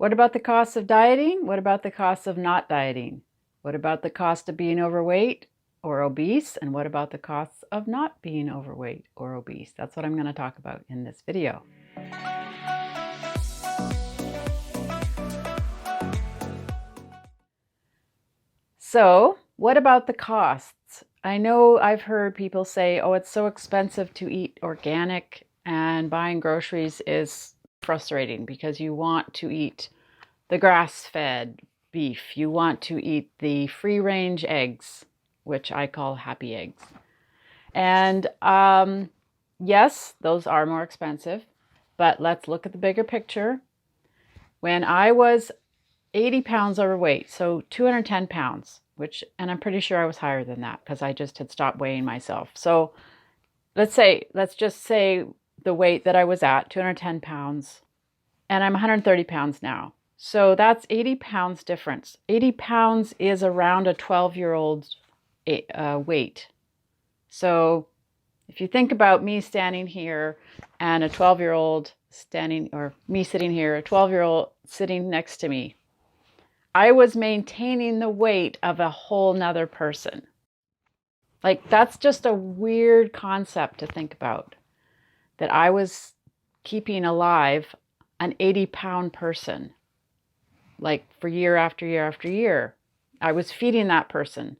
What about the cost of dieting? What about the cost of not dieting? What about the cost of being overweight or obese? And what about the costs of not being overweight or obese? That's what I'm going to talk about in this video. So, what about the costs? I know I've heard people say, oh, it's so expensive to eat organic, and buying groceries is frustrating because you want to eat the grass-fed beef. You want to eat the free-range eggs, which I call happy eggs. And yes, those are more expensive, but let's look at the bigger picture. When I was 80 pounds overweight, so 210 pounds, and I'm pretty sure I was higher than that because I just had stopped weighing myself. So let's just say the weight that I was at, 210 pounds, and I'm 130 pounds now. So that's 80 pounds difference. 80 pounds is around a 12-year-old's weight. So if you think about me standing here and a 12-year-old standing, or me sitting here, a 12-year-old sitting next to me, I was maintaining the weight of a whole nother person. Like, that's just a weird concept to think about, that I was keeping alive an 80-pound person, like for year after year after year. I was feeding that person.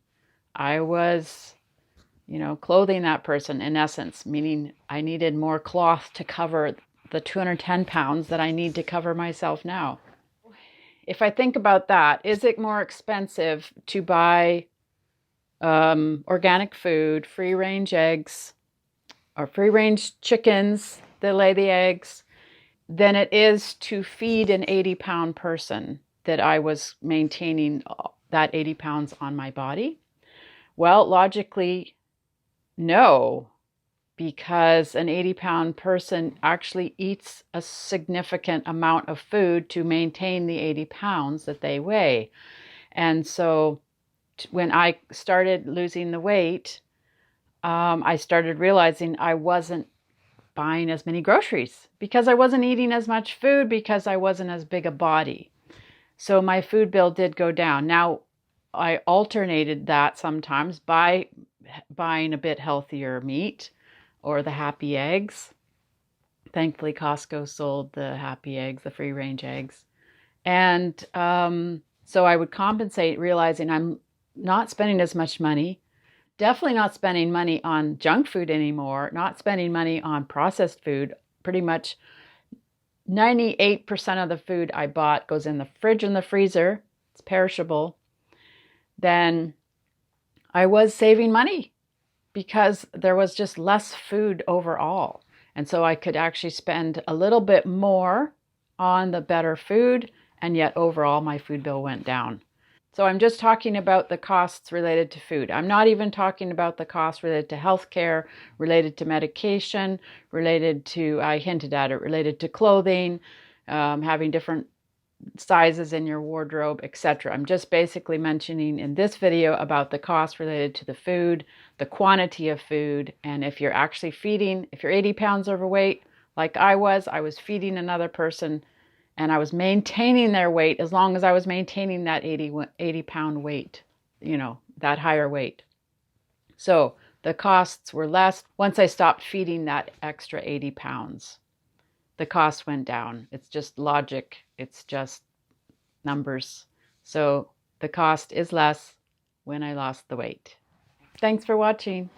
I was, clothing that person, in essence, meaning I needed more cloth to cover the 210 pounds that I need to cover myself now. If I think about that, is it more expensive to buy organic food, free-range eggs, or free-range chickens that lay the eggs, than it is to feed an 80-pound person that I was maintaining that 80 pounds on my body? Well, logically, no, because an 80-pound person actually eats a significant amount of food to maintain the 80 pounds that they weigh. And so when I started losing the weight, I started realizing I wasn't buying as many groceries because I wasn't eating as much food because I wasn't as big a body. So my food bill did go down. Now, I alternated that sometimes by buying a bit healthier meat or the happy eggs. Thankfully, Costco sold the happy eggs, the free-range eggs. And so I would compensate, realizing I'm not spending as much money, definitely not spending money on junk food anymore, not spending money on processed food. Pretty much 98% of the food I bought goes in the fridge and the freezer. It's perishable. Then I was saving money because there was just less food overall. And so I could actually spend a little bit more on the better food, and yet overall my food bill went down. So I'm just talking about the costs related to food. I'm not even talking about the costs related to healthcare, related to medication, related to, I hinted at it, related to clothing, having different sizes in your wardrobe, etc. I'm just basically mentioning in this video about the cost related to the food, the quantity of food, and if you're actually feeding, if you're 80 pounds overweight, like I was feeding another person, and I was maintaining their weight as long as I was maintaining that 80 pound weight, that higher weight. So the costs were less. Once I stopped feeding that extra 80 pounds, the cost went down. It's just logic. It's just numbers. So the cost is less when I lost the weight. Thanks for watching.